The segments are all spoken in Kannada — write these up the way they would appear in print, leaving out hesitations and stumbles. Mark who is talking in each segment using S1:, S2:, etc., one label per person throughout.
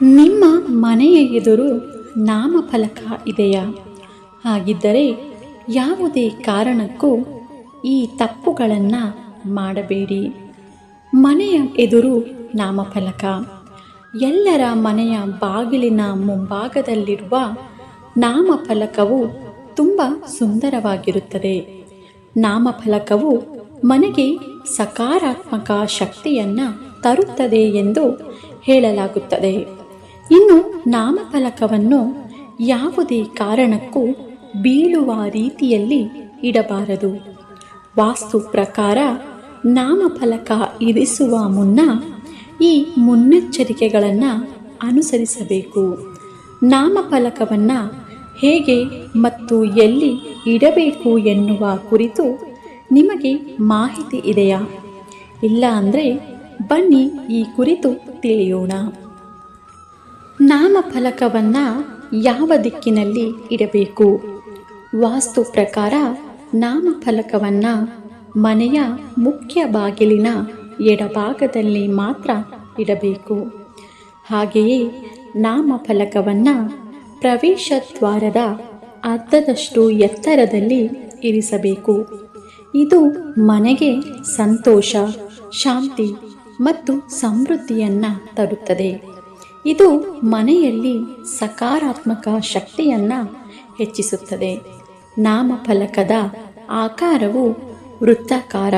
S1: ನಿಮ್ಮ ಮನೆಯ ಎದುರು ನಾಮಫಲಕ ಇದೆಯಾ? ಹಾಗಿದ್ದರೆ ಯಾವುದೇ ಕಾರಣಕ್ಕೂ ಈ ತಪ್ಪುಗಳನ್ನು ಮಾಡಬೇಡಿ. ಮನೆಯ ಎದುರು ನಾಮಫಲಕ. ಎಲ್ಲರ ಮನೆಯ ಬಾಗಿಲಿನ ಮುಂಭಾಗದಲ್ಲಿರುವ ನಾಮಫಲಕವು ತುಂಬ ಸುಂದರವಾಗಿರುತ್ತದೆ. ನಾಮಫಲಕವು ಮನೆಗೆ ಸಕಾರಾತ್ಮಕ ಶಕ್ತಿಯನ್ನು ತರುತ್ತದೆ ಎಂದು ಹೇಳಲಾಗುತ್ತದೆ. ಇನ್ನು ನಾಮಫಲಕವನ್ನು ಯಾವುದೇ ಕಾರಣಕ್ಕೂ ಬೀಳುವ ರೀತಿಯಲ್ಲಿ ಇಡಬಾರದು. ವಾಸ್ತು ಪ್ರಕಾರ ನಾಮಫಲಕ ಇರಿಸುವ ಮುನ್ನ ಈ ಮುನ್ನೆಚ್ಚರಿಕೆಗಳನ್ನು ಅನುಸರಿಸಬೇಕು. ನಾಮಫಲಕವನ್ನು ಹೇಗೆ ಮತ್ತು ಎಲ್ಲಿ ಇಡಬೇಕು ಎನ್ನುವ ಕುರಿತು ನಿಮಗೆ ಮಾಹಿತಿ ಇದೆಯಾ? ಇಲ್ಲ ಅಂದರೆ ಬನ್ನಿ ಈ ಕುರಿತು ತಿಳಿಯೋಣ. ನಾಮಫಲಕವನ್ನು ಯಾವ ದಿಕ್ಕಿನಲ್ಲಿ ಇಡಬೇಕು? ವಾಸ್ತು ಪ್ರಕಾರ ನಾಮಫಲಕವನ್ನು ಮನೆಯ ಮುಖ್ಯ ಬಾಗಿಲಿನ ಎಡಭಾಗದಲ್ಲಿ ಮಾತ್ರ ಇಡಬೇಕು. ಹಾಗೆಯೇ ನಾಮಫಲಕವನ್ನು ಪ್ರವೇಶ ದ್ವಾರದ ಅರ್ಧದಷ್ಟು ಎತ್ತರದಲ್ಲಿ ಇರಿಸಬೇಕು. ಇದು ಮನೆಗೆ ಸಂತೋಷ, ಶಾಂತಿ ಮತ್ತು ಸಮೃದ್ಧಿಯನ್ನು ತರುತ್ತದೆ. ಇದು ಮನೆಯಲ್ಲಿ ಸಕಾರಾತ್ಮಕ ಶಕ್ತಿಯನ್ನು ಹೆಚ್ಚಿಸುತ್ತದೆ. ನಾಮಫಲಕದ ಆಕಾರವು ವೃತ್ತಾಕಾರ,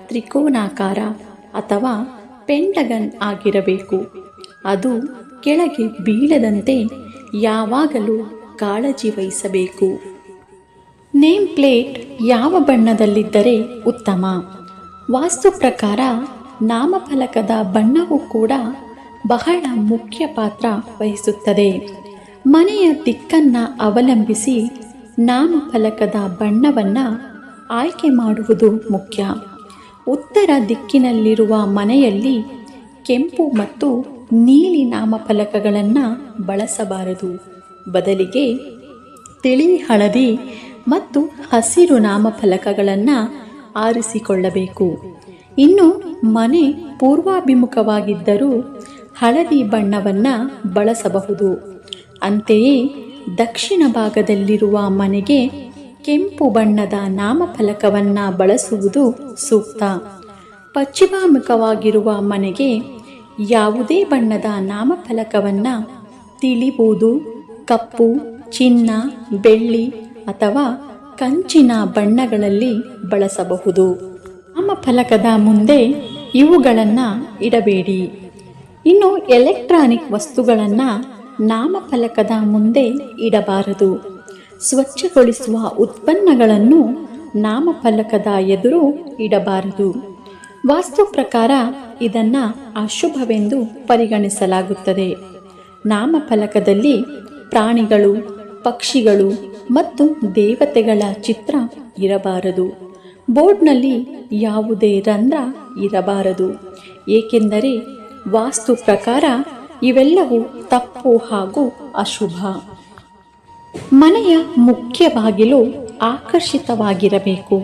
S1: ತ್ರಿಕೋನಾಕಾರ ಅಥವಾ ಪೆಂಟಗನ್ ಆಗಿರಬೇಕು. ಅದು ಕೆಳಗೆ ಬೀಳದಂತೆ ಯಾವಾಗಲೂ ಕಾಳಜಿ ವಹಿಸಬೇಕು. ನೇಮ್ ಪ್ಲೇಟ್ ಯಾವ ಬಣ್ಣದಲ್ಲಿದ್ದರೆ ಉತ್ತಮ? ವಾಸ್ತು ಪ್ರಕಾರ ನಾಮಫಲಕದ ಬಣ್ಣವೂ ಕೂಡ ಬಹಳ ಮುಖ್ಯ ಪಾತ್ರ ವಹಿಸುತ್ತದೆ. ಮನೆಯ ದಿಕ್ಕನ್ನು ಅವಲಂಬಿಸಿ ನಾಮಫಲಕದ ಬಣ್ಣವನ್ನು ಆಯ್ಕೆ ಮಾಡುವುದು ಮುಖ್ಯ. ಉತ್ತರ ದಿಕ್ಕಿನಲ್ಲಿರುವ ಮನೆಯಲ್ಲಿ ಕೆಂಪು ಮತ್ತು ನೀಲಿ ನಾಮಫಲಕಗಳನ್ನು ಬಳಸಬಾರದು. ಬದಲಿಗೆ ತಿಳಿ ಹಳದಿ ಮತ್ತು ಹಸಿರು ನಾಮಫಲಕಗಳನ್ನು ಆರಿಸಿಕೊಳ್ಳಬೇಕು. ಇನ್ನು ಮನೆ ಪೂರ್ವಾಭಿಮುಖವಾಗಿದ್ದರೂ ಹಳದಿ ಬಣ್ಣವನ್ನು ಬಳಸಬಹುದು. ಅಂತೆಯೇ ದಕ್ಷಿಣ ಭಾಗದಲ್ಲಿರುವ ಮನೆಗೆ ಕೆಂಪು ಬಣ್ಣದ ನಾಮಫಲಕವನ್ನು ಬಳಸುವುದು ಸೂಕ್ತ. ಪಶ್ಚಿಮಾಭಿಮುಖವಾಗಿರುವ ಮನೆಗೆ ಯಾವುದೇ ಬಣ್ಣದ ನಾಮಫಲಕವನ್ನು ತಿಳಿ ಬೂದು, ಕಪ್ಪು, ಚಿನ್ನ, ಬೆಳ್ಳಿ ಅಥವಾ ಕಂಚಿನ ಬಣ್ಣಗಳಲ್ಲಿ ಬಳಸಬಹುದು. ನಾಮಫಲಕದ ಮುಂದೆ ಇವುಗಳನ್ನು ಇಡಬೇಡಿ. ಇನ್ನು ಎಲೆಕ್ಟ್ರಾನಿಕ್ ವಸ್ತುಗಳನ್ನು ನಾಮಫಲಕದ ಮುಂದೆ ಇಡಬಾರದು. ಸ್ವಚ್ಛಗೊಳಿಸುವ ಉತ್ಪನ್ನಗಳನ್ನು ನಾಮಫಲಕದ ಎದುರು ಇಡಬಾರದು. ವಾಸ್ತು ಪ್ರಕಾರ ಇದನ್ನು ಅಶುಭವೆಂದು ಪರಿಗಣಿಸಲಾಗುತ್ತದೆ. ನಾಮಫಲಕದಲ್ಲಿ ಪ್ರಾಣಿಗಳು, ಪಕ್ಷಿಗಳು ಮತ್ತು ದೇವತೆಗಳ ಚಿತ್ರ ಇರಬಾರದು. ಬೋರ್ಡ್ನಲ್ಲಿ ಯಾವುದೇ ರಂಧ್ರ ಇರಬಾರದು, ಏಕೆಂದರೆ ವಾಸ್ತು ಪ್ರಕಾರ ಇವೆಲ್ಲವೂ ತಪ್ಪು ಹಾಗೂ ಅಶುಭ. ಮನೆಯ ಮುಖ್ಯ ಬಾಗಿಲು ಆಕರ್ಷಿತವಾಗಿರಬೇಕು.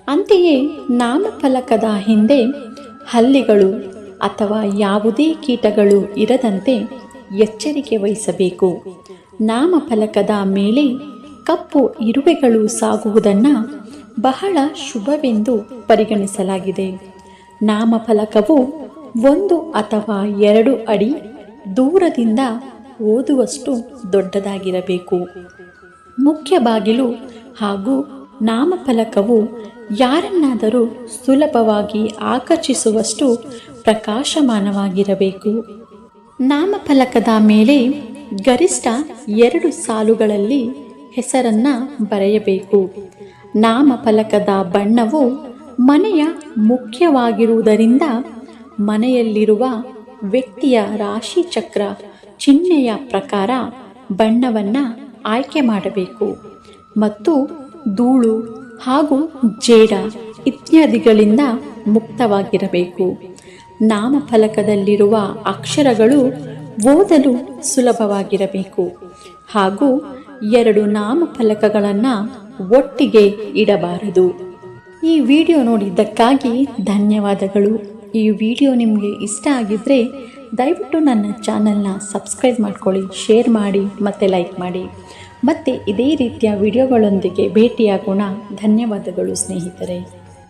S1: ಅಂತೆಯೇ ನಾಮಫಲಕದ ಹಿಂದೆ ಹಲ್ಲಿಗಳು ಅಥವಾ ಯಾವುದೇ ಕೀಟಗಳು ಇರದಂತೆ ಎಚ್ಚರಿಕೆ ವಹಿಸಬೇಕು. ನಾಮಫಲಕದ ಮೇಲೆ ಕಪ್ಪು ಇರುವೆಗಳು ಸಾಗುವುದನ್ನು ಬಹಳ ಶುಭವೆಂದು ಪರಿಗಣಿಸಲಾಗಿದೆ. ನಾಮಫಲಕವು 1 ಅಥವಾ 2 ಅಡಿ ದೂರದಿಂದ ಓದುವಷ್ಟು ದೊಡ್ಡದಾಗಿರಬೇಕು. ಮುಖ್ಯ ಬಾಗಿಲು ಹಾಗೂ ನಾಮಫಲಕವು ಯಾರನ್ನಾದರೂ ಸುಲಭವಾಗಿ ಆಕರ್ಷಿಸುವಷ್ಟು ಪ್ರಕಾಶಮಾನವಾಗಿರಬೇಕು. ನಾಮಫಲಕದ ಮೇಲೆ ಗರಿಷ್ಠ 2 ಸಾಲುಗಳಲ್ಲಿ ಹೆಸರನ್ನು ಬರೆಯಬೇಕು. ನಾಮಫಲಕದ ಬಣ್ಣವು ಮನೆಯ ಮುಖ್ಯವಾಗಿರುವುದರಿಂದ ಮನೆಯಲ್ಲಿರುವ ವ್ಯಕ್ತಿಯ ರಾಶಿಚಕ್ರ ಚಿಹ್ನೆಯ ಪ್ರಕಾರ ಬಣ್ಣವನ್ನು ಆಯ್ಕೆ ಮಾಡಬೇಕು ಮತ್ತು ಧೂಳು ಹಾಗೂ ಜೇಡ ಇತ್ಯಾದಿಗಳಿಂದ ಮುಕ್ತವಾಗಿರಬೇಕು. ನಾಮಫಲಕದಲ್ಲಿರುವ ಅಕ್ಷರಗಳು ಓದಲು ಸುಲಭವಾಗಿರಬೇಕು ಹಾಗೂ 2 ನಾಮಫಲಕಗಳನ್ನು ಒಟ್ಟಿಗೆ ಇಡಬಾರದು. ಈ ವಿಡಿಯೋ ನೋಡಿದ್ದಕ್ಕಾಗಿ ಧನ್ಯವಾದಗಳು. ಈ ವಿಡಿಯೋ ನಿಮಗೆ ಇಷ್ಟ ಆಗಿದ್ದರೆ ದಯವಿಟ್ಟು ನನ್ನ ಚಾನಲ್ನ ಸಬ್ಸ್ಕ್ರೈಬ್ ಮಾಡ್ಕೊಳ್ಳಿ, ಶೇರ್ ಮಾಡಿ ಮತ್ತು ಲೈಕ್ ಮಾಡಿ. ಮತ್ತೆ ಇದೇ ರೀತಿಯ ವಿಡಿಯೋಗಳೊಂದಿಗೆ ಭೇಟಿಯಾಗೋಣ. ಧನ್ಯವಾದಗಳು ಸ್ನೇಹಿತರೆ.